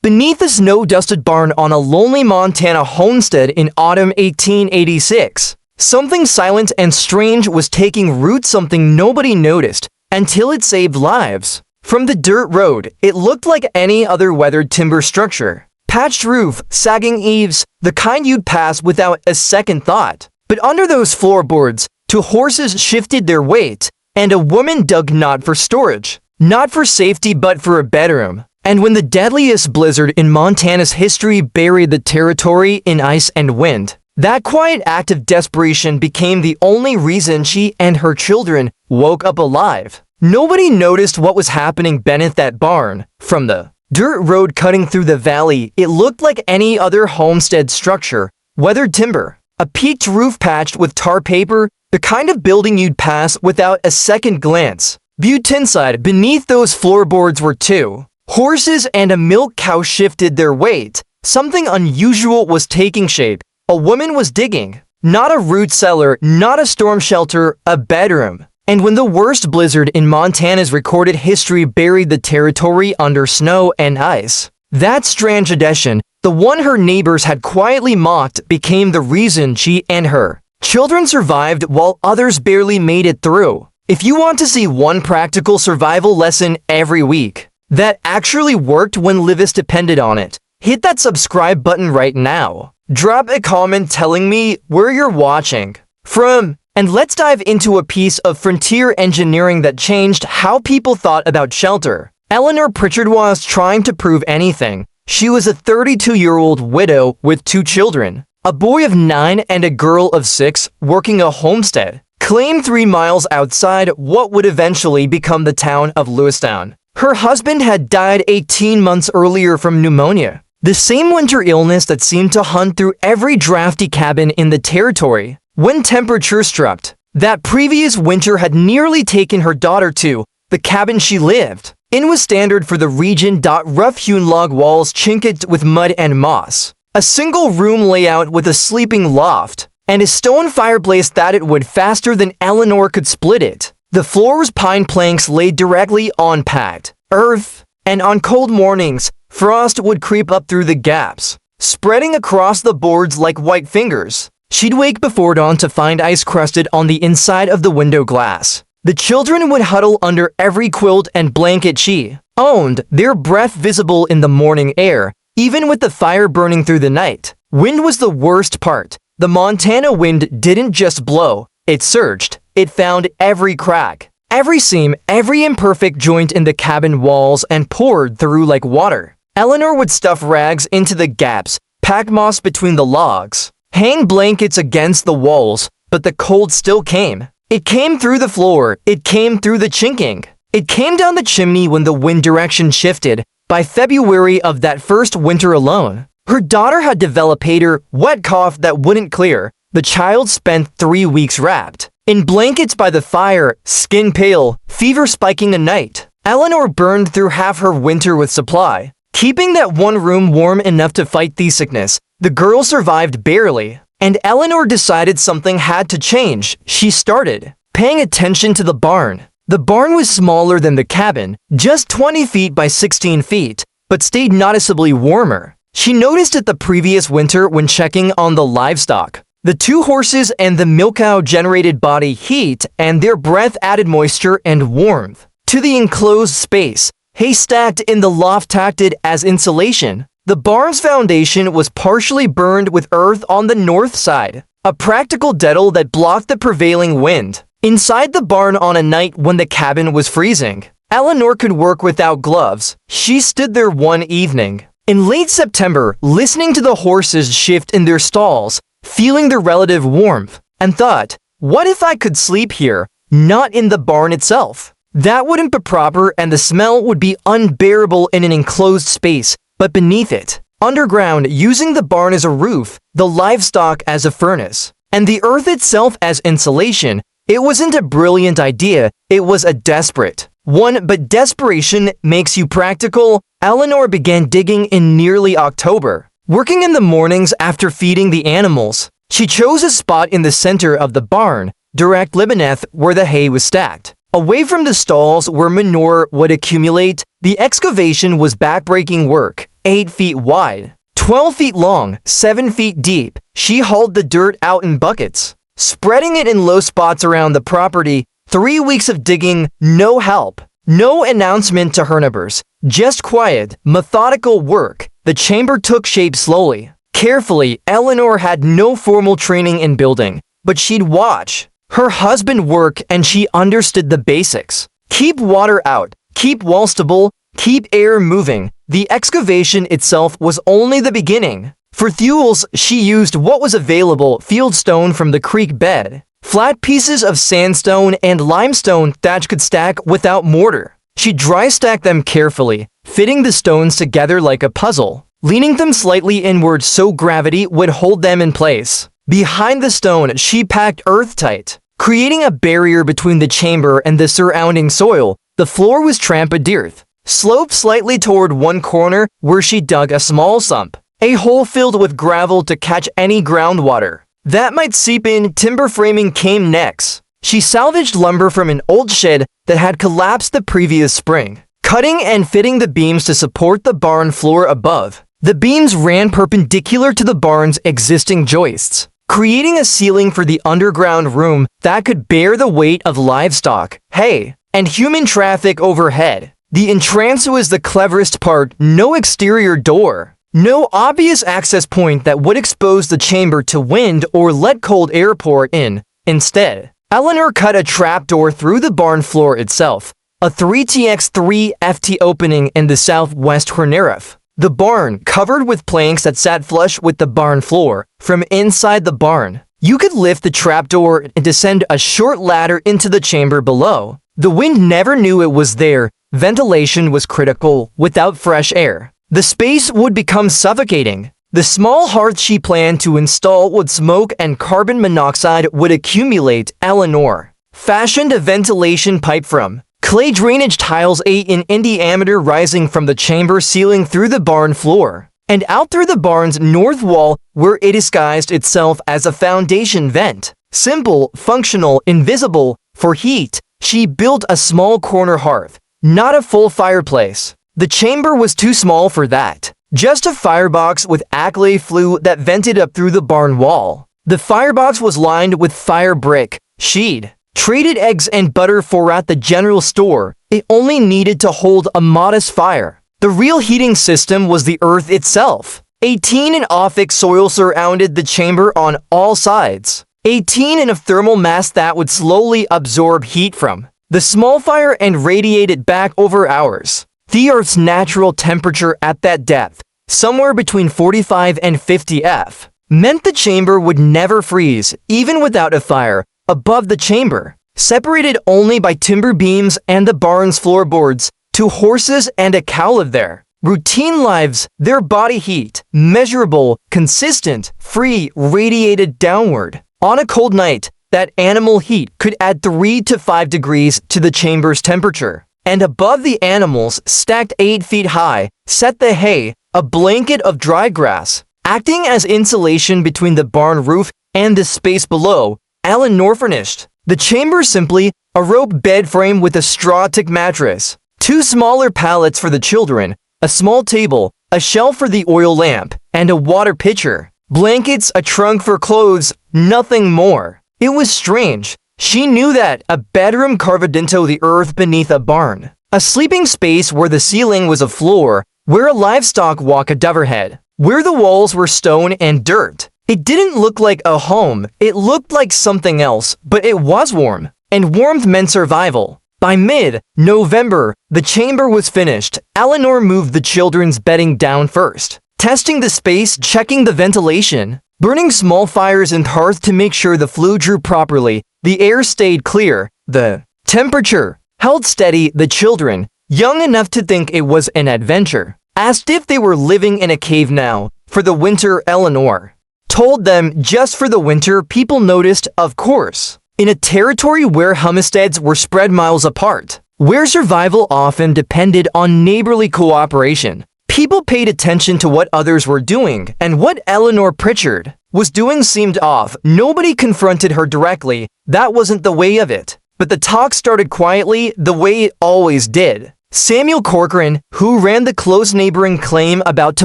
Beneath a snow-dusted barn on a lonely Montana homestead in autumn 1886, something silent and strange was taking root, something nobody noticed until it saved lives. From the dirt road, it looked like any other weathered timber structure. Patched roof, sagging eaves, the kind you'd pass without a second thought. But under those floorboards, two horses shifted their weight, and a woman dug not for storage, not for safety but for a bedroom. And when the deadliest blizzard in Montana's history buried the territory in ice and wind, that quiet act of desperation became the only reason she and her children woke up alive. Nobody noticed what was happening beneath that barn. From the dirt road cutting through the valley, it looked like any other homestead structure, weathered timber, a peaked roof patched with tar paper, the kind of building you'd pass without a second glance. Viewed inside, beneath those floorboards were two horses and a milk cow shifted their weight. Something unusual was taking shape. A woman was digging. Not a root cellar, not a storm shelter, a bedroom. And when the worst blizzard in Montana's recorded history buried the territory under snow and ice, that strange addition, the one her neighbors had quietly mocked, became the reason she and her children survived while others barely made it through. If you want to see one practical survival lesson every week that actually worked when lives depended on it, hit that subscribe button right now. Drop a comment telling me where you're watching from, and let's dive into a piece of frontier engineering that changed how people thought about shelter. Eleanor Pritchard was trying to prove anything. She was a 32-year-old widow with two children, a boy of 9 and a girl of 6, working a homestead, claimed 3 miles outside what would eventually become the town of Lewistown. Her husband had died 18 months earlier from pneumonia, the same winter illness that seemed to hunt through every drafty cabin in the territory. When temperature struck, that previous winter had nearly taken her daughter to the cabin she lived in was standard for the region. Rough-hewn log walls chinked with mud and moss, a single-room layout with a sleeping loft, and a stone fireplace that it would faster than Eleanor could split it. The floor was pine planks laid directly on packed earth, and on cold mornings, frost would creep up through the gaps, spreading across the boards like white fingers. She'd wake before dawn to find ice crusted on the inside of the window glass. The children would huddle under every quilt and blanket she owned, their breath visible in the morning air, even with the fire burning through the night. Wind was the worst part. The Montana wind didn't just blow, it surged. It found every crack, every seam, every imperfect joint in the cabin walls and poured through like water. Eleanor would stuff rags into the gaps, pack moss between the logs, hang blankets against the walls, but the cold still came. It came through the floor, it came through the chinking. It came down the chimney when the wind direction shifted. By February of that first winter alone, her daughter had developed a wet cough that wouldn't clear. The child spent 3 weeks wrapped in blankets by the fire, skin pale, fever spiking a night. Eleanor burned through half her winter with supply, keeping that one room warm enough to fight the sickness. The girl survived barely, and Eleanor decided something had to change. She started paying attention to the barn. The barn was smaller than the cabin, just 20 feet by 16 feet, but stayed noticeably warmer. She noticed it the previous winter when checking on the livestock. The two horses and the milk cow generated body heat, and their breath added moisture and warmth to the enclosed space. Hay stacked in the loft acted as insulation. The barn's foundation was partially burned with earth on the north side, a practical detail that blocked the prevailing wind. Inside the barn on a night when the cabin was freezing, Eleanor could work without gloves. She stood there one evening in late September, listening to the horses shift in their stalls, feeling their relative warmth, and thought, what if I could sleep here, not in the barn itself? That wouldn't be proper, and the smell would be unbearable in an enclosed space, but beneath it, underground, using the barn as a roof, the livestock as a furnace, and the earth itself as insulation. It wasn't a brilliant idea, it was a desperate one, but desperation makes you practical. Eleanor began digging in nearly October, working in the mornings after feeding the animals. She chose a spot in the center of the barn, direct beneath where the hay was stacked, away from the stalls where manure would accumulate. The excavation was backbreaking work. 8 feet wide, 12 feet long, 7 feet deep. She hauled the dirt out in buckets, spreading it in low spots around the property. 3 weeks of digging, no help. No announcement to her neighbors, just quiet, methodical work. The chamber took shape slowly. Carefully, Eleanor had no formal training in building, but she'd watch her husband work and she understood the basics. Keep water out, keep wall stable, keep air moving. The excavation itself was only the beginning. For fuels, she used what was available: field stone from the creek bed, flat pieces of sandstone and limestone that could stack without mortar. She dry stacked them carefully, fitting the stones together like a puzzle, leaning them slightly inward so gravity would hold them in place. Behind the stone, she packed earth tight, creating a barrier between the chamber and the surrounding soil. The floor was trampled earth, sloped slightly toward one corner where she dug a small sump, a hole filled with gravel to catch any groundwater that might seep in. Timber framing came next. She salvaged lumber from an old shed that had collapsed the previous spring, cutting and fitting the beams to support the barn floor above. The beams ran perpendicular to the barn's existing joists, creating a ceiling for the underground room that could bear the weight of livestock, hay, and human traffic overhead. The entrance was the cleverest part: no exterior door, no obvious access point that would expose the chamber to wind or let cold air pour in. Instead, Eleanor cut a trapdoor through the barn floor itself, a 3x3 ft opening in the southwest corner of the barn, covered with planks that sat flush with the barn floor. From inside the barn, you could lift the trapdoor and descend a short ladder into the chamber below. The wind never knew it was there. Ventilation was critical. Without fresh air, the space would become suffocating. The small hearth she planned to install would smoke and carbon monoxide would accumulate. Eleanor fashioned a ventilation pipe from clay drainage tiles 8 in diameter rising from the chamber ceiling through the barn floor and out through the barn's north wall, where it disguised itself as a foundation vent. Simple, functional, invisible. For heat, she built a small corner hearth, not a full fireplace. The chamber was too small for that. Just a firebox with aclay flue that vented up through the barn wall. The firebox was lined with fire brick. She'd traded eggs and butter for at the general store. It only needed to hold a modest fire. The real heating system was the earth itself. 18 in offic soil surrounded the chamber on all sides. 18 in a thermal mass that would slowly absorb heat from the small fire and radiate it back over hours. The Earth's natural temperature at that depth, somewhere between 45 and 50 F, meant the chamber would never freeze, even without a fire. Above the chamber, separated only by timber beams and the barn's floorboards, 2 horses and a cow lived there. Routine lives, their body heat, measurable, consistent, free, radiated downward. On a cold night, that animal heat could add 3 to 5 degrees to the chamber's temperature. And above the animals, stacked 8 feet high, sat the hay, a blanket of dry grass, acting as insulation between the barn roof and the space below. Eleanor furnished the chamber simply: a rope bed frame with a straw tick mattress, 2 smaller pallets for the children, a small table, a shelf for the oil lamp, and a water pitcher. Blankets, a trunk for clothes, nothing more. It was strange. She knew that a bedroom carved into the earth beneath a barn, a sleeping space where the ceiling was a floor, where a livestock walked overhead, where the walls were stone and dirt. It didn't look like a home, it looked like something else, but it was warm, and warmth meant survival. By mid-November, the chamber was finished. Eleanor moved the children's bedding down first, testing the space, checking the ventilation, burning small fires in the hearth to make sure the flue drew properly. The air stayed clear. The temperature held steady. The children, young enough to think it was an adventure, asked if they were living in a cave now. For the winter, Eleanor told them just for the winter. People noticed, of course. In a territory where homesteads were spread miles apart, where survival often depended on neighborly cooperation, people paid attention to what others were doing, and what Eleanor Pritchard was doing seemed off. Nobody confronted her directly. That wasn't the way of it. But the talk started quietly, the way it always did. Samuel Corcoran, who ran the close neighboring claim about 2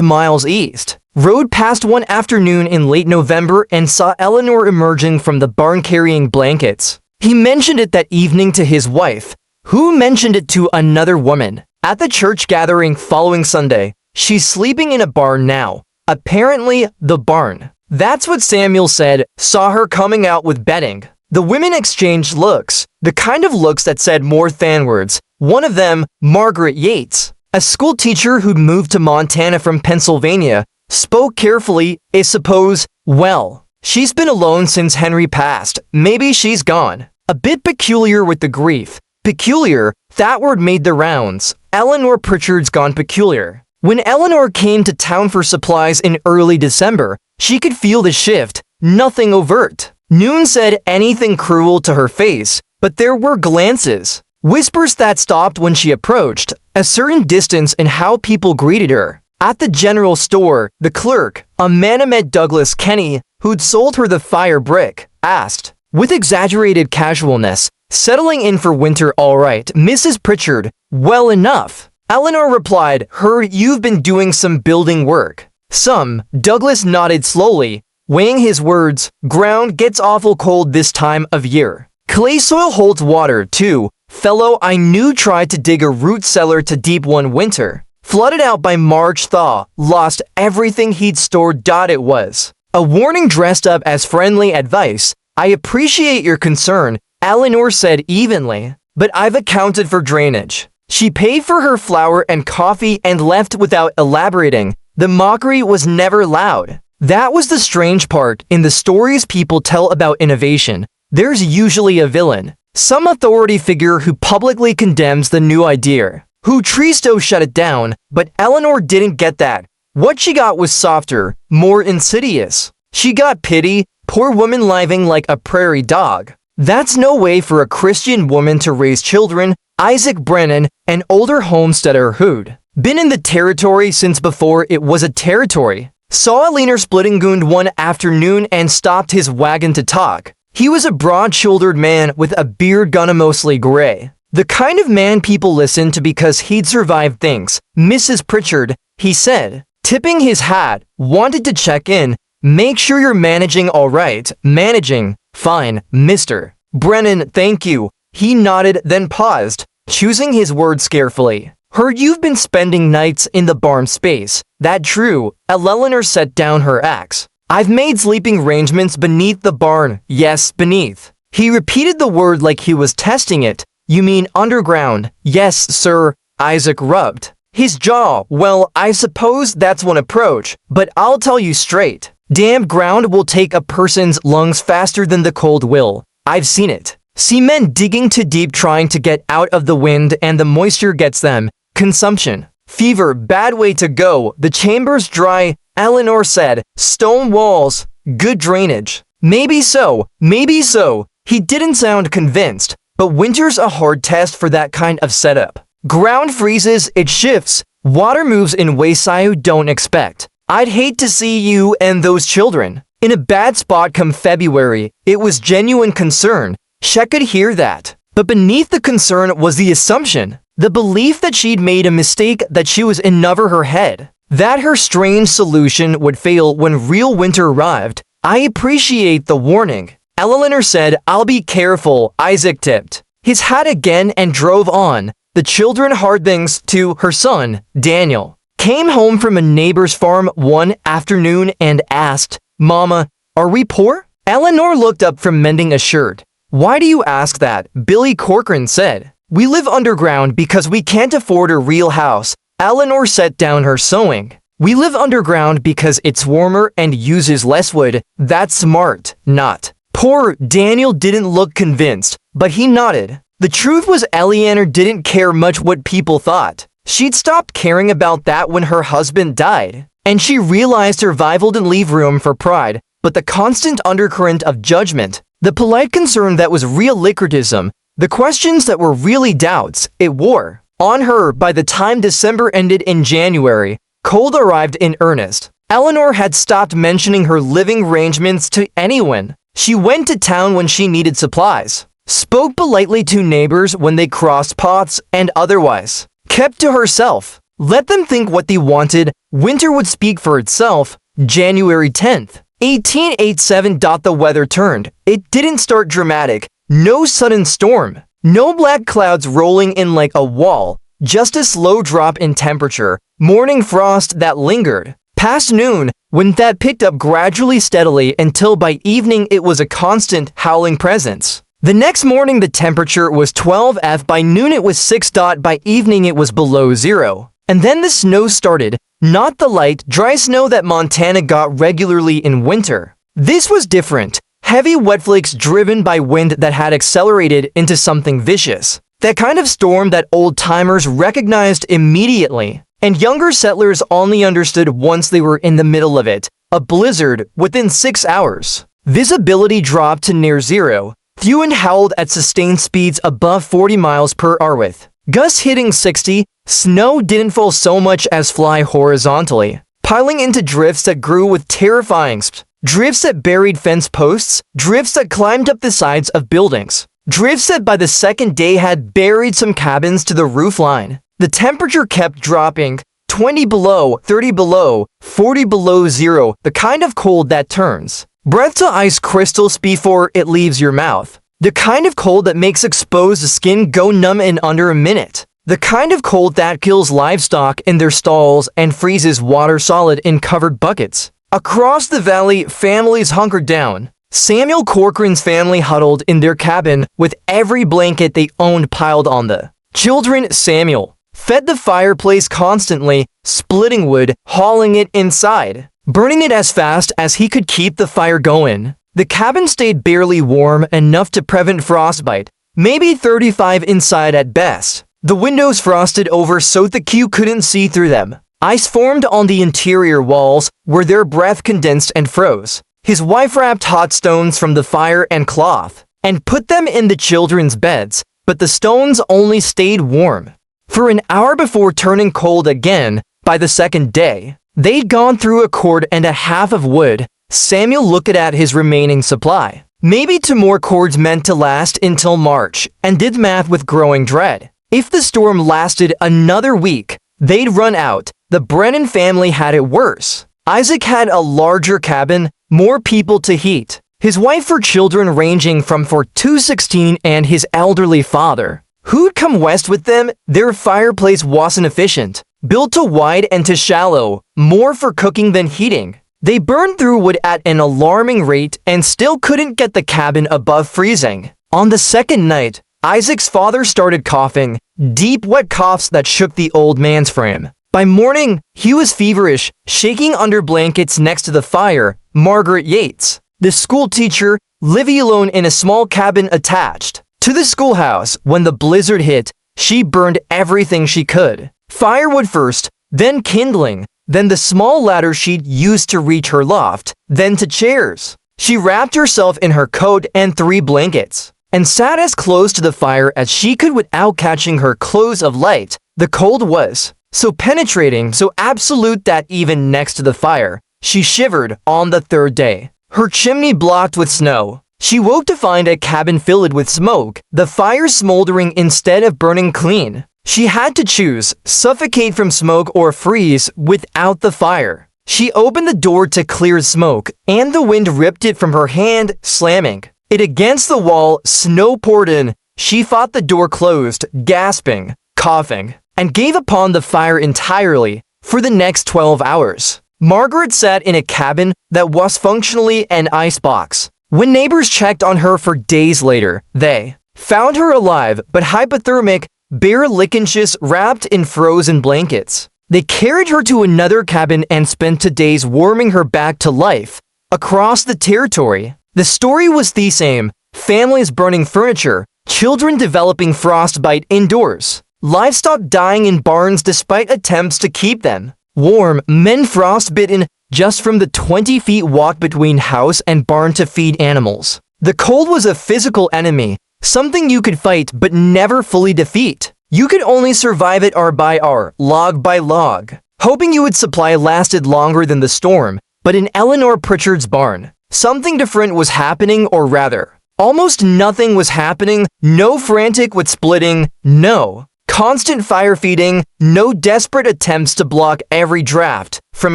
miles east, rode past one afternoon in late November and saw Eleanor emerging from the barn carrying blankets. He mentioned it that evening to his wife, who mentioned it to another woman. At the church gathering following Sunday, she's sleeping in a barn now. Apparently, the barn. That's what Samuel said, saw her coming out with bedding. The women exchanged looks, the kind of looks that said more than words. One of them, Margaret Yates, a school teacher who'd moved to Montana from Pennsylvania, spoke carefully, I suppose, well, she's been alone since Henry passed. Maybe she's gone. A bit peculiar with the grief. Peculiar, that word made the rounds. Eleanor Pritchard's gone peculiar. When Eleanor came to town for supplies in early December, she could feel the shift, nothing overt. Noon said anything cruel to her face, but there were glances. Whispers that stopped when she approached, a certain distance in how people greeted her. At the general store, the clerk, a man named Douglas Kenny, who'd sold her the fire brick, asked, with exaggerated casualness, settling in for winter all right, Mrs. Pritchard, well enough. Eleanor replied, you've been doing some building work. Some, Douglas nodded slowly, weighing his words, ground gets awful cold this time of year. Clay soil holds water, too. Fellow I knew tried to dig a root cellar to deep one winter. Flooded out by March thaw, lost everything he'd stored. It was a warning dressed up as friendly advice. I appreciate your concern, Eleanor said evenly, but I've accounted for drainage. She paid for her flour and coffee and left without elaborating. The mockery was never loud. That was the strange part. In the stories people tell about innovation, there's usually a villain, some authority figure who publicly condemns the new idea, who tries to shut it down, but Eleanor didn't get that. What she got was softer, more insidious. She got pity, poor woman living like a prairie dog. That's no way for a Christian woman to raise children. Isaac Brennan, an older homesteader who'd been in the territory since before it was a territory, saw a leaner splitting goon one afternoon and stopped his wagon to talk. He was a broad-shouldered man with a beard gone mostly gray. The kind of man people listen to because he'd survived things. Mrs. Pritchard, he said, tipping his hat, wanted to check in. Make sure you're managing all right. Managing. Fine, Mr. Brennan, thank you. He nodded, then paused, choosing his words carefully. Heard you've been spending nights in the barn space. That true. Eleanor set down her axe. I've made sleeping arrangements beneath the barn. Yes, beneath. He repeated the word like he was testing it. You mean underground? Yes, sir. Isaac rubbed his jaw. Well, I suppose that's one approach, but I'll tell you straight. Damp ground will take a person's lungs faster than the cold will. I've seen it. See men digging too deep trying to get out of the wind and the moisture gets them. Consumption. Fever, bad way to go. The chamber's dry, Eleanor said. Stone walls, good drainage. Maybe so, maybe so. He didn't sound convinced, but winter's a hard test for that kind of setup. Ground freezes, it shifts. Water moves in ways you don't expect. I'd hate to see you and those children in a bad spot come February. It was genuine concern. She could hear that. But beneath the concern was the assumption, the belief that she'd made a mistake, that she was in over her head, that her strange solution would fail when real winter arrived. I appreciate the warning. Eleanor said, I'll be careful. Isaac tipped his hat again and drove on. The children Hardings, to her son, Daniel, came home from a neighbor's farm one afternoon and asked, Mama, are we poor? Eleanor looked up from mending a shirt. Why do you ask that? Billy Corcoran said. We live underground because we can't afford a real house. Eleanor set down her sewing. We live underground because it's warmer and uses less wood. That's smart, not poor. Daniel didn't look convinced, but he nodded. The truth was Eleanor didn't care much what people thought. She'd stopped caring about that when her husband died, and she realized survival didn't leave room for pride, but the constant undercurrent of judgment. The polite concern that was real liquidism, the questions that were really doubts, it wore on her. By the time December ended in January, cold arrived in earnest. Eleanor had stopped mentioning her living arrangements to anyone. She went to town when she needed supplies, spoke politely to neighbors when they crossed paths, and otherwise kept to herself. Let them think what they wanted. Winter would speak for itself. January 10th, 1887. The weather turned. It didn't start dramatic. No sudden storm. No black clouds rolling in like a wall. Just a slow drop in temperature. Morning frost that lingered past noon, when that picked up gradually steadily until by evening it was a constant, howling presence. The next morning the temperature was 12 F, by noon it was 6. By evening it was below zero. And then the snow started, not the light, dry snow that Montana got regularly in winter. This was different. Heavy wet flakes driven by wind that had accelerated into something vicious. That kind of storm that old-timers recognized immediately, and younger settlers only understood once they were in the middle of it. A blizzard within 6 hours. Visibility dropped to near zero. Few and howled at sustained speeds above 40 miles per hour with gusts hitting 60. Snow didn't fall so much as fly horizontally, piling into drifts that grew with terrifying drifts that buried fence posts, drifts that climbed up the sides of buildings, drifts that by the second day had buried some cabins to the roof line. The temperature kept dropping, 20 below, 30 below, 40 below zero, the kind of cold that turns breath to ice crystals before it leaves your mouth. The kind of cold that makes exposed skin go numb in under a minute. The kind of cold that kills livestock in their stalls and freezes water solid in covered buckets. Across the valley, families hunkered down. Samuel Corcoran's family huddled in their cabin with every blanket they owned piled on the children. Samuel fed the fireplace constantly, splitting wood, hauling it inside, burning it as fast as he could keep the fire going. The cabin stayed barely warm enough to prevent frostbite, maybe 35 inside at best. The windows frosted over so the Q couldn't see through them. Ice formed on the interior walls where their breath condensed and froze. His wife wrapped hot stones from the fire and cloth and put them in the children's beds, but the stones only stayed warm for an hour before turning cold again. By the second day, they'd gone through a cord and a half of wood. Samuel looked at his remaining supply, maybe 2 more cords meant to last until March, and did math with growing dread. If the storm lasted another week, they'd run out. The Brennan family had it worse. Isaac had a larger cabin, more people to heat. His wife for children ranging from 4 to 16 and his elderly father, who'd come west with them. Their fireplace wasn't efficient. Built too wide and too shallow, more for cooking than heating. They burned through wood at an alarming rate and still couldn't get the cabin above freezing. On the second night, Isaac's father started coughing, deep wet coughs that shook the old man's frame. By morning, he was feverish, shaking under blankets next to the fire. Margaret Yates, the school teacher, living alone in a small cabin attached to the schoolhouse. When the blizzard hit, she burned everything she could. Firewood first, then kindling, then the small ladder she'd used to reach her loft, then to chairs. She wrapped herself in her coat and 3 blankets, and sat as close to the fire as she could without catching her clothes of light. The cold was so penetrating, so absolute that even next to the fire, she shivered. On the third day, her chimney blocked with snow. She woke to find a cabin filled with smoke, the fire smoldering instead of burning clean. She had to choose, suffocate from smoke or freeze without the fire. She opened the door to clear smoke, and the wind ripped it from her hand, slamming it against the wall. Snow poured in. She fought the door closed, gasping, coughing, and gave upon the fire entirely. For the next 12 hours, Margaret sat in a cabin that was functionally an icebox. When neighbors checked on her for days later, they found her alive but hypothermic, bare lichens wrapped in frozen blankets. They carried her to another cabin and spent 2 days warming her back to life. Across the territory, the story was the same. Families burning furniture, children developing frostbite indoors, livestock dying in barns despite attempts to keep them warm, men frostbitten just from the 20 feet walk between house and barn to feed animals. The cold was a physical enemy, something you could fight but never fully defeat. You could only survive it hour by hour, log by log, hoping you would supply lasted longer than the storm. But in Eleanor Pritchard's barn, something different was happening, or rather, almost nothing was happening. No frantic wood splitting, no constant fire feeding, no desperate attempts to block every draft from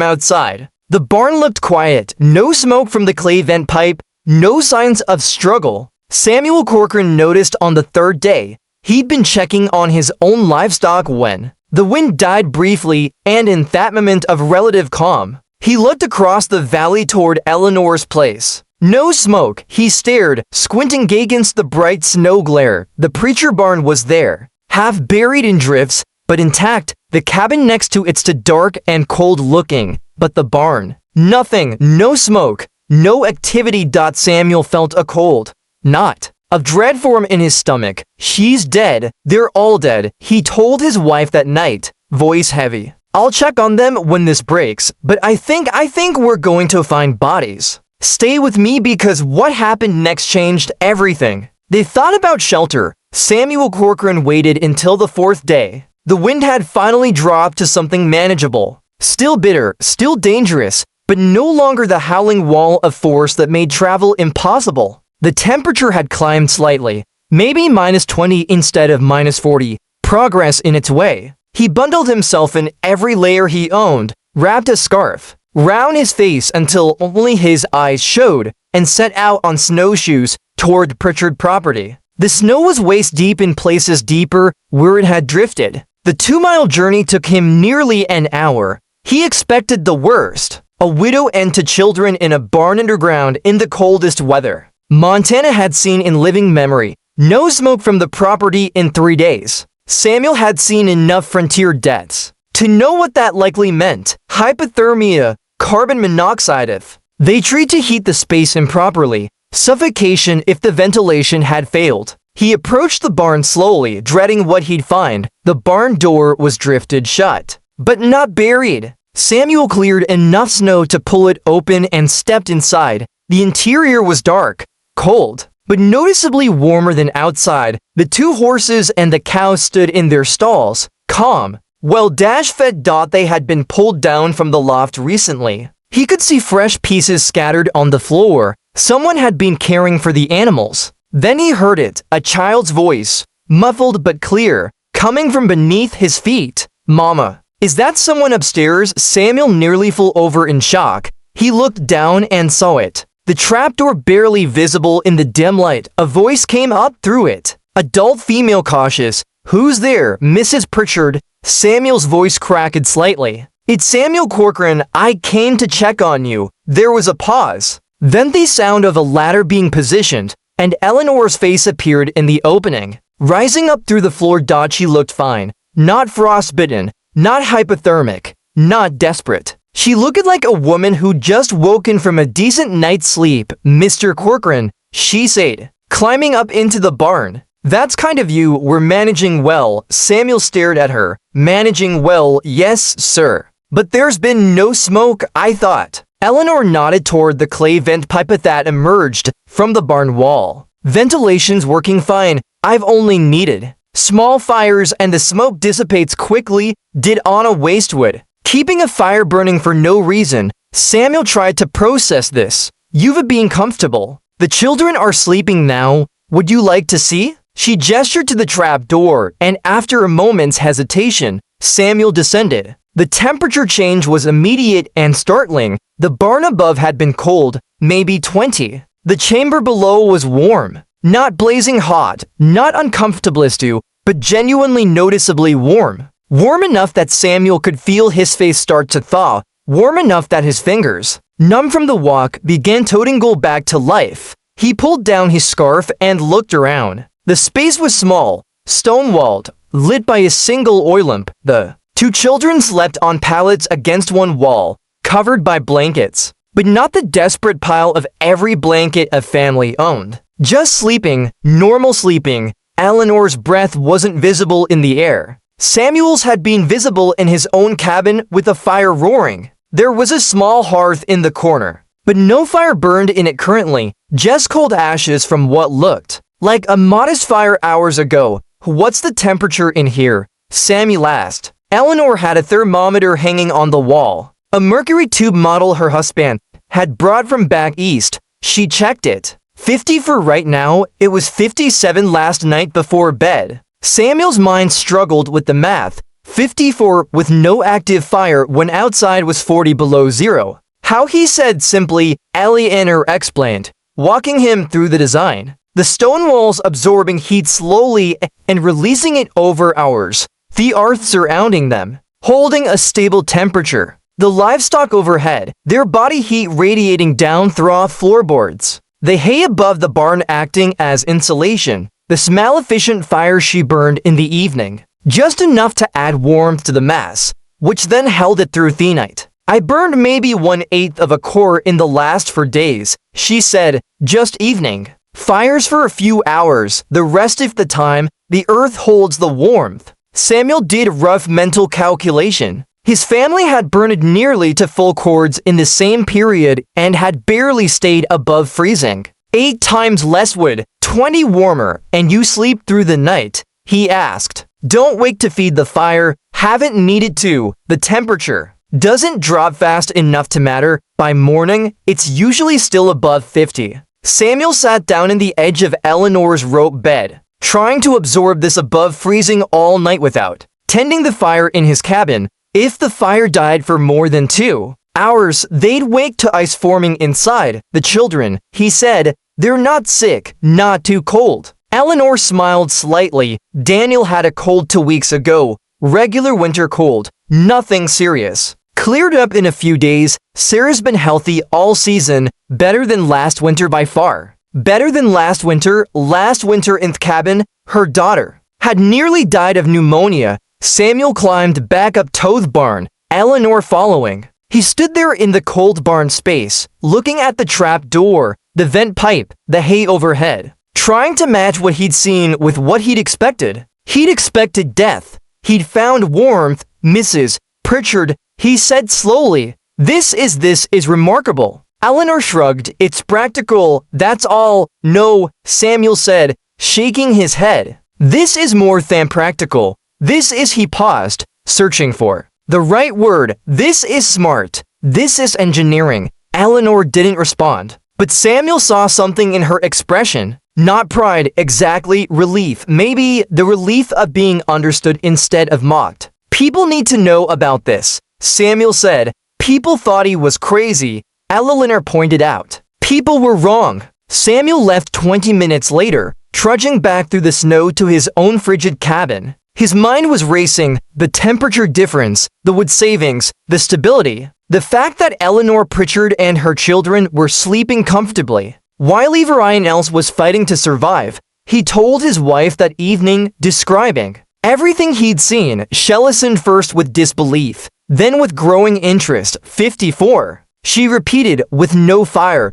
outside. The barn looked quiet, no smoke from the clay vent pipe, no signs of struggle. Samuel Corcoran noticed on the third day he'd been checking on his own livestock when the wind died briefly, and in that moment of relative calm, he looked across the valley toward Eleanor's place. No smoke. He stared, squinting against the bright snow glare. The preacher barn was there, half buried in drifts, but intact. The cabin next to it's too dark and cold looking, but the barn, nothing, no smoke, no activity. Samuel felt a cold knot of dread form in his stomach. She's dead. They're all dead, he told his wife that night, voice heavy. I'll check on them when this breaks, but I think we're going to find bodies. Stay with me because what happened next changed everything. They thought about shelter. Samuel Corcoran waited until the fourth day. The wind had finally dropped to something manageable. Still bitter, still dangerous, but no longer the howling wall of force that made travel impossible. The temperature had climbed slightly, maybe -20 instead of -40, progress in its way. He bundled himself in every layer he owned, wrapped a scarf round his face until only his eyes showed, and set out on snowshoes toward Pritchard property. The snow was waist-deep in places deeper where it had drifted. The 2-mile journey took him nearly an hour. He expected the worst, a widow and 2 children in a barn underground in the coldest weather Montana had seen in living memory. No smoke from the property in 3 days. Samuel had seen enough frontier deaths to know what that likely meant. Hypothermia, carbon monoxide if they tried to heat the space improperly, suffocation if the ventilation had failed. He approached the barn slowly, dreading what he'd find. The barn door was drifted shut, but not buried. Samuel cleared enough snow to pull it open and stepped inside. The interior was dark, cold, but noticeably warmer than outside. The 2 horses and the cow stood in their stalls, calm, well-fed. They had been pulled down from the loft recently. He could see fresh pieces scattered on the floor. Someone had been caring for the animals. Then he heard it, a child's voice, muffled but clear, coming from beneath his feet. Mama, is that someone upstairs? Samuel nearly fell over in shock. He looked down and saw it. The trapdoor barely visible in the dim light. A voice came up through it. Adult female, cautious. Who's there, Mrs. Pritchard? Samuel's voice cracked slightly. It's Samuel Corcoran. I came to check on you. There was a pause. Then the sound of a ladder being positioned, and Eleanor's face appeared in the opening. Rising up through the floor. She looked fine. Not frostbitten, not hypothermic, not desperate. She looked like a woman who'd just woken from a decent night's sleep. Mr. Corcoran, she said, climbing up into the barn. That's kind of you. We're managing well. Samuel stared at her. Managing well, yes, sir. But there's been no smoke, I thought. Eleanor nodded toward the clay vent pipe that emerged from the barn wall. Ventilation's working fine. I've only needed small fires and the smoke dissipates quickly. Did on a wastewood. Keeping a fire burning for no reason. Samuel tried to process this. You've been comfortable. The children are sleeping now. Would you like to see? She gestured to the trap door, and after a moment's hesitation, Samuel descended. The temperature change was immediate and startling. The barn above had been cold, maybe 20. The chamber below was warm. Not blazing hot, not uncomfortable as to, but genuinely noticeably warm. Warm enough that Samuel could feel his face start to thaw. Warm enough that his fingers, numb from the walk, began to tingle back to life. He pulled down his scarf and looked around. The space was small, stone-walled, lit by a single oil lamp. The 2 children slept on pallets against one wall, covered by blankets, but not the desperate pile of every blanket a family owned. Just sleeping, normal sleeping. Eleanor's breath wasn't visible in the air. Samuel's had been visible in his own cabin with a fire roaring. There was a small hearth in the corner, but no fire burned in it currently, just cold ashes from what looked like a modest fire hours ago. What's the temperature in here? Samuel asked. Eleanor had a thermometer hanging on the wall, a mercury tube model her husband had brought from back east. She checked it. 50 for right now. It was 57 last night before bed. Samuel's mind struggled with the math. 54 with no active fire when outside was 40 below zero. How he said simply, Eleanor explained, walking him through the design. The stone walls absorbing heat slowly and releasing it over hours. The earth surrounding them, holding a stable temperature. The livestock overhead, their body heat radiating down through floorboards. The hay above the barn acting as insulation. The smell-efficient fire she burned in the evening. Just enough to add warmth to the mass, which then held it through the night. I burned maybe 1/8 of a core in the last for days, she said, just evening. Fires for a few hours, the rest of the time, the earth holds the warmth. Samuel did rough mental calculation. His family had burned nearly to full cords in the same period and had barely stayed above freezing. 8 times less wood, 20 warmer, and you sleep through the night, he asked. Don't wake to feed the fire, haven't needed to. The temperature doesn't drop fast enough to matter. By morning, it's usually still above 50. Samuel sat down in the edge of Eleanor's rope bed, trying to absorb this above freezing all night without tending the fire in his cabin. If the fire died for more than 2 hours, they'd wake to ice forming inside. The children, he said, they're not sick, not too cold. Eleanor smiled slightly. Daniel had a cold 2 weeks ago. Regular winter cold, nothing serious. Cleared up in a few days. Sarah's been healthy all season, better than last winter by far. Better than last winter in the cabin, her daughter had nearly died of pneumonia. Samuel climbed back up to the barn, Eleanor following. He stood there in the cold barn space, looking at the trap door, the vent pipe, the hay overhead, trying to match what he'd seen with what he'd expected. He'd expected death. He'd found warmth. Mrs. Pritchard, he said slowly, this is remarkable. Eleanor shrugged. It's practical, that's all. No, Samuel said, shaking his head. This is more than practical. This is, he paused, searching for the right word. This is smart. This is engineering. Eleanor didn't respond, but Samuel saw something in her expression. Not pride, exactly, relief. Maybe the relief of being understood instead of mocked. People need to know about this, Samuel said. People thought he was crazy, Eleanor pointed out. People were wrong. Samuel left 20 minutes later, trudging back through the snow to his own frigid cabin. His mind was racing, the temperature difference, the wood savings, the stability, the fact that Eleanor Pritchard and her children were sleeping comfortably, while everyone else was fighting to survive. He told his wife that evening, describing everything he'd seen. She listened first with disbelief, then with growing interest. 54. She repeated, with no fire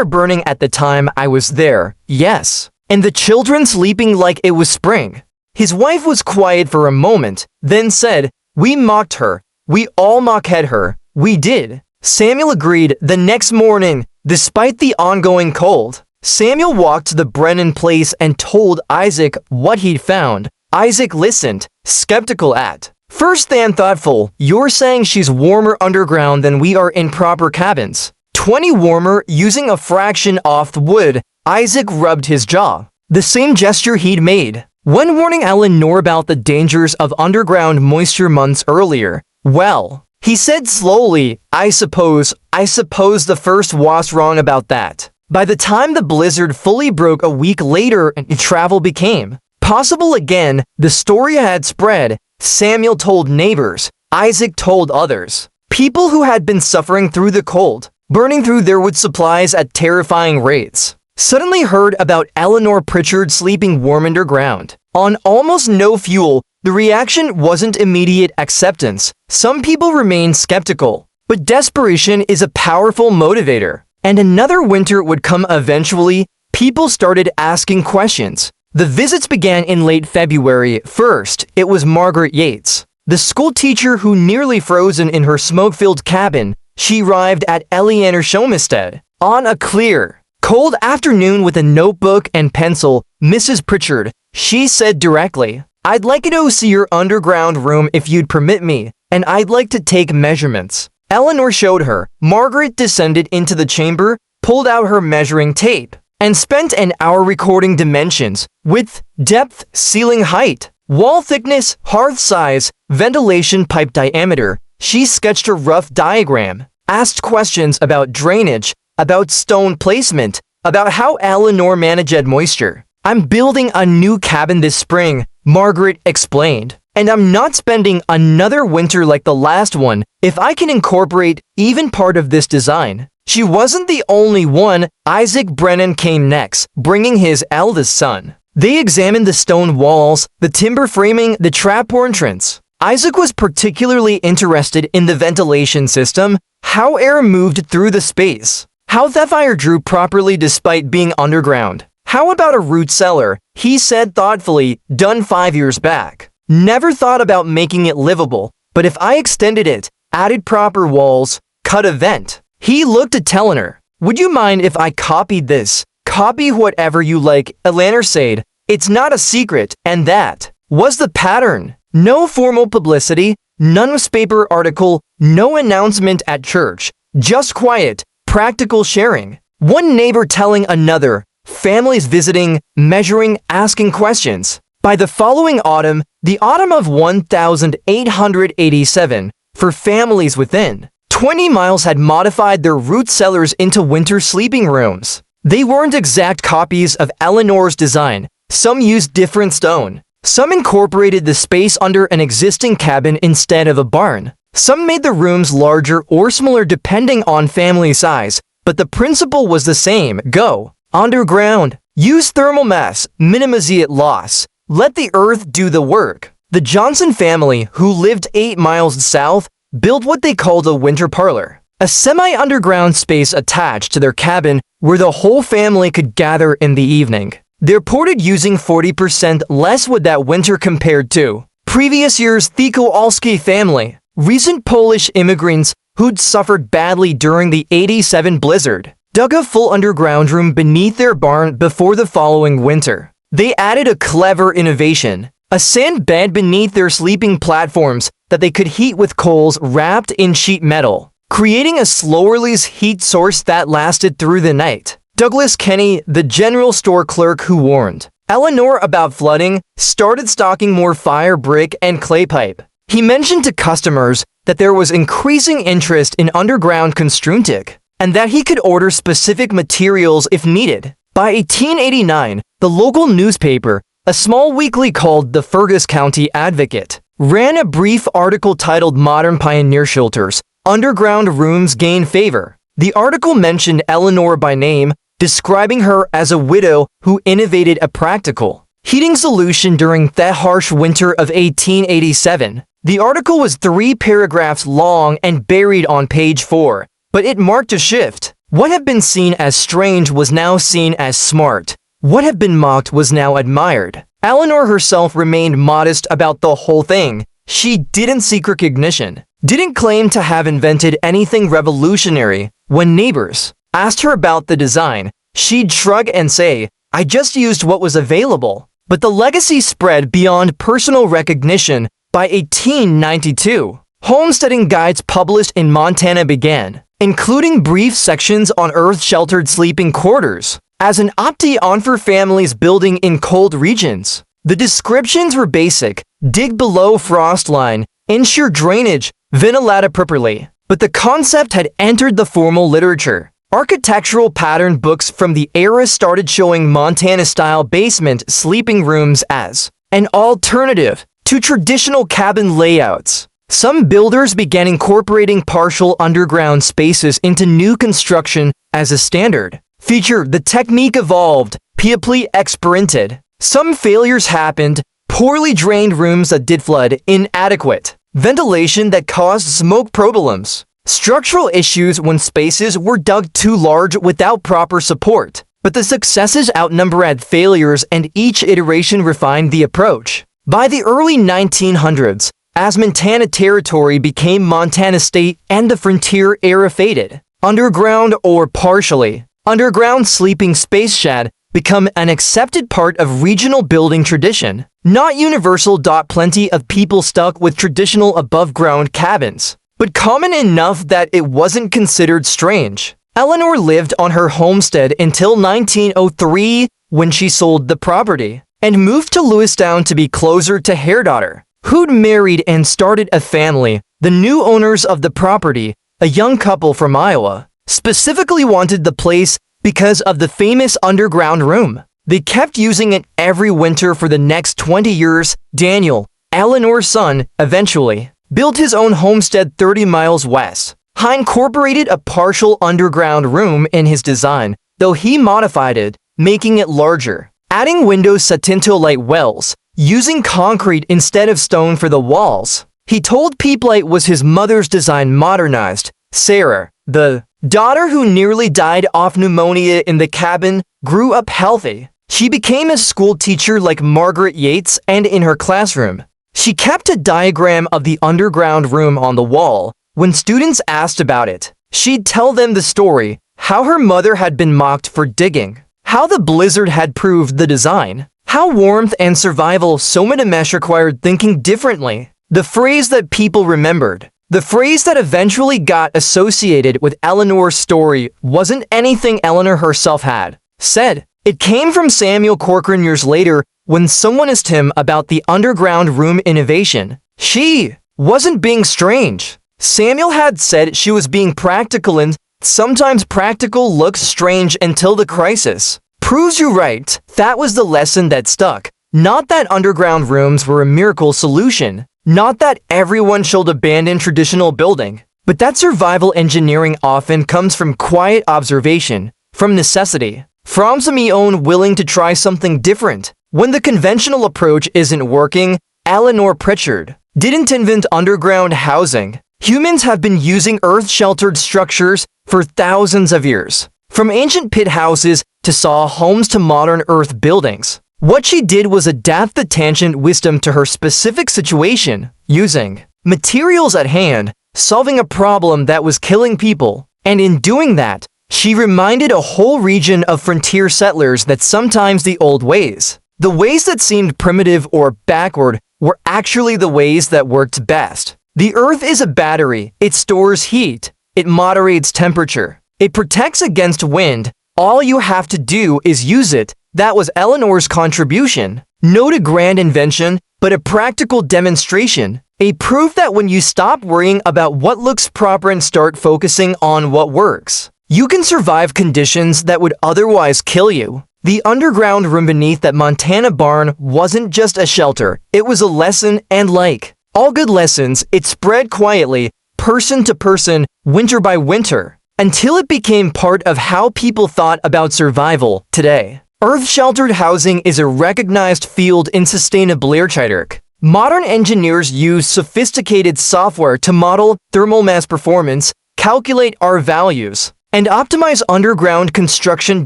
burning at the time I was there, yes. And the children sleeping like it was spring. His wife was quiet for a moment, then said, we mocked her. We all mocked her. We did. Samuel agreed. The next morning, despite the ongoing cold, Samuel walked to the Brennan place and told Isaac what he'd found. Isaac listened, skeptical at first then thoughtful. You're saying she's warmer underground than we are in proper cabins? 20 warmer, using a fraction off the wood. Isaac rubbed his jaw. The same gesture he'd made when warning Eleanor about the dangers of underground moisture months earlier. Well, he said slowly, I suppose the first was wrong about that. By the time the blizzard fully broke a week later and travel became possible again, the story had spread. Samuel told neighbors. Isaac told others. People who had been suffering through the cold, burning through their wood supplies at terrifying rates, suddenly heard about Eleanor Pritchard sleeping warm underground, on almost no fuel. The reaction wasn't immediate acceptance. Some people remained skeptical, but desperation is a powerful motivator. And another winter would come eventually. People started asking questions. The visits began in late February. First, it was Margaret Yates, the school teacher who nearly frozen in her smoke-filled cabin. She arrived at Eleanor's Homestead on a clear, cold afternoon with a notebook and pencil. Mrs. Pritchard, she said directly, I'd like to see your underground room if you'd permit me, and I'd like to take measurements. Eleanor showed her. Margaret descended into the chamber, pulled out her measuring tape. and spent an hour recording dimensions, width, depth, ceiling height, wall thickness, hearth size, ventilation pipe diameter. She sketched a rough diagram, asked questions about drainage, about stone placement, about how Eleanor managed moisture. "I'm building a new cabin this spring," Margaret explained, "and I'm not spending another winter like the last one if I can incorporate even part of this design." She wasn't the only one. Isaac Brennan came next, bringing his eldest son. They examined the stone walls, the timber framing, the trapdoor entrance. Isaac was particularly interested in the ventilation system, how air moved through the space, how the fire drew properly despite being underground. "How about a root cellar?" he said thoughtfully, done 5 years back. "Never thought about making it livable, but if I extended it, added proper walls, cut a vent." He looked at Eleanor. "Would you mind if I copied this?" "Copy whatever you like," Eleanor said. "It's not a secret," and that was the pattern. No formal publicity, no newspaper article, no announcement at church. Just quiet, practical sharing. One neighbor telling another, families visiting, measuring, asking questions. By the following autumn, the autumn of 1887, for families within 20 miles had modified their root cellars into winter sleeping rooms. They weren't exact copies of Eleanor's design. Some used different stone. Some incorporated the space under an existing cabin instead of a barn. Some made the rooms larger or smaller depending on family size, but the principle was the same. Go underground. Use thermal mass. Minimize loss. Let the earth do the work. The Johnson family, who lived 8 miles south, built what they called a winter parlor, a semi-underground space attached to their cabin where the whole family could gather in the evening. They reported using 40% less wood that winter compared to previous years. The Kowalski family, recent Polish immigrants who'd suffered badly during the '87 blizzard, dug a full underground room beneath their barn before the following winter. They added a clever innovation, a sand bed beneath their sleeping platforms that they could heat with coals wrapped in sheet metal, creating a slow-release heat source that lasted through the night. Douglas Kenny, the general store clerk who warned Eleanor about flooding, started stocking more fire brick and clay pipe. He mentioned to customers that there was increasing interest in underground construction, and that he could order specific materials if needed. By 1889, the local newspaper, a small weekly called the Fergus County Advocate, ran a brief article titled "Modern Pioneer Shelters, Underground Rooms Gain Favor." The article mentioned Eleanor by name, describing her as a widow who innovated a practical heating solution during the harsh winter of 1887. The article was 3 paragraphs long and buried on page 4, but it marked a shift. What had been seen as strange was now seen as smart. What had been mocked was now admired. Eleanor herself remained modest about the whole thing. She didn't seek recognition, didn't claim to have invented anything revolutionary. When neighbors asked her about the design, she'd shrug and say, "I just used what was available." But the legacy spread beyond personal recognition. By 1892, homesteading guides published in Montana began, including brief sections on earth-sheltered sleeping quarters as an option for families building in cold regions. The descriptions were basic: dig below frost line, ensure drainage, ventilate properly. But the concept had entered the formal literature. Architectural pattern books from the era started showing Montana-style basement sleeping rooms as an alternative to traditional cabin layouts. Some builders began incorporating partial underground spaces into new construction as a standard feature. The technique evolved, people experimented. Some failures happened: poorly drained rooms that did flood, inadequate ventilation that caused smoke problems, structural issues when spaces were dug too large without proper support. But the successes outnumbered failures, and each iteration refined the approach. By the early 1900s, as Montana Territory became Montana State and the frontier era faded, underground or partially underground sleeping space had become an accepted part of regional building tradition. Not universal. Plenty of people stuck with traditional above-ground cabins, but common enough that it wasn't considered strange. Eleanor lived on her homestead until 1903 when she sold the property and moved to Lewistown to be closer to her daughter, who'd married and started a family. The new owners of the property, a young couple from Iowa, specifically wanted the place because of the famous underground room. They kept using it every winter for the next 20 years. Daniel, Eleanor's son, eventually built his own homestead 30 miles west. He incorporated a partial underground room in his design, though he modified it, making it larger, adding windows satintolite wells, using concrete instead of stone for the walls. He told people it was his mother's design modernized. Sarah, the daughter who nearly died of pneumonia in the cabin, grew up healthy. She became a school teacher like Margaret Yates, and in her classroom, she kept a diagram of the underground room on the wall. When students asked about it, she'd tell them the story, how her mother had been mocked for digging, how the blizzard had proved the design, how warmth and survival so many mesh required thinking differently. The phrase that people remembered, the phrase that eventually got associated with Eleanor's story, wasn't anything Eleanor herself had said. It came from Samuel Corcoran years later when someone asked him about the underground room innovation. She wasn't being strange. Samuel had said she was being practical, and sometimes practical looks strange until the crisis proves you right. That was the lesson that stuck. Not that underground rooms were a miracle solution. Not that everyone should abandon traditional building. But that survival engineering often comes from quiet observation, from necessity, from someone willing to try something different. When the conventional approach isn't working, Eleanor Pritchard didn't invent underground housing. Humans have been using earth-sheltered structures for thousands of years, from ancient pit houses to saw homes to modern earth buildings. What she did was adapt the tangent wisdom to her specific situation, using materials at hand, solving a problem that was killing people, and in doing that, she reminded a whole region of frontier settlers that sometimes the old ways, the ways that seemed primitive or backward, were actually the ways that worked best. The earth is a battery. It stores heat. It moderates temperature. It protects against wind. All you have to do is use it. That was Eleanor's contribution. Not a grand invention, but a practical demonstration. A proof that when you stop worrying about what looks proper and start focusing on what works, you can survive conditions that would otherwise kill you. The underground room beneath that Montana barn wasn't just a shelter. It was a lesson, and like all good lessons, it spread quietly, person to person, winter by winter, until it became part of how people thought about survival today. Earth-sheltered housing is a recognized field in sustainability. Modern engineers use sophisticated software to model thermal mass performance, calculate R values, and optimize underground construction.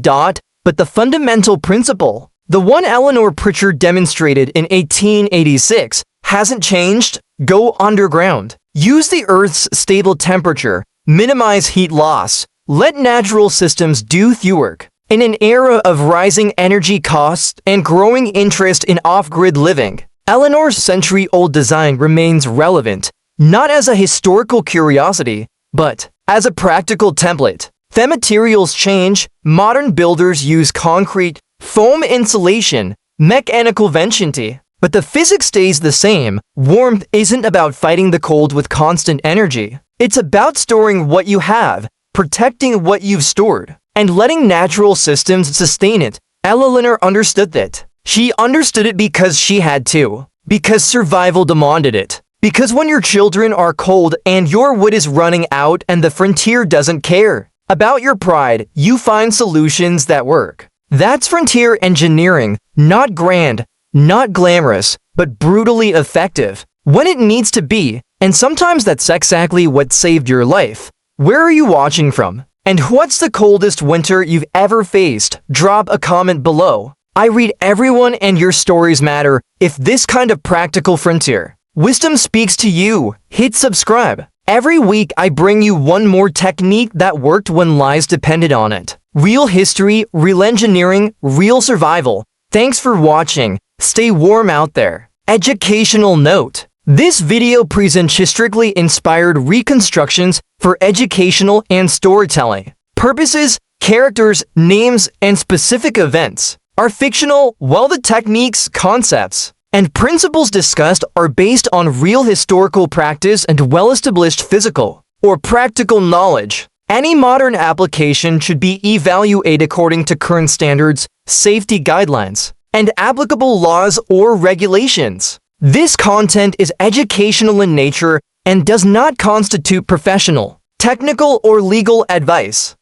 But the fundamental principle, the one Eleanor Pritchard demonstrated in 1886, hasn't changed. Go underground. Use the Earth's stable temperature. Minimize heat loss. Let natural systems do the work. In an era of rising energy costs and growing interest in off-grid living, Eleanor's century-old design remains relevant, not as a historical curiosity, but as a practical template. The materials change. Modern builders use concrete, foam insulation, mechanical ventilation, but the physics stays the same. Warmth isn't about fighting the cold with constant energy. It's about storing what you have, protecting what you've stored, and letting natural systems sustain it. Eleanor understood that. She understood it because she had to. Because survival demanded it. Because when your children are cold and your wood is running out and the frontier doesn't care about your pride, you find solutions that work. That's frontier engineering, not grand, not glamorous, but brutally effective when it needs to be, and sometimes that's exactly what saved your life. Where are you watching from? And what's the coldest winter you've ever faced? Drop a comment below. I read everyone, and your stories matter. If this kind of practical frontier wisdom speaks to you, hit subscribe. Every week I bring you one more technique that worked when lives depended on it. Real history, real engineering, real survival. Thanks for watching. Stay warm out there. Educational note. This video presents strictly inspired reconstructions for educational and storytelling Purposes, characters, names, and specific events are fictional, while the techniques, concepts, and principles discussed are based on real historical practice and well-established physical or practical knowledge. Any modern application should be evaluated according to current standards, safety guidelines, and applicable laws or regulations. This content is educational in nature and does not constitute professional, technical, or legal advice.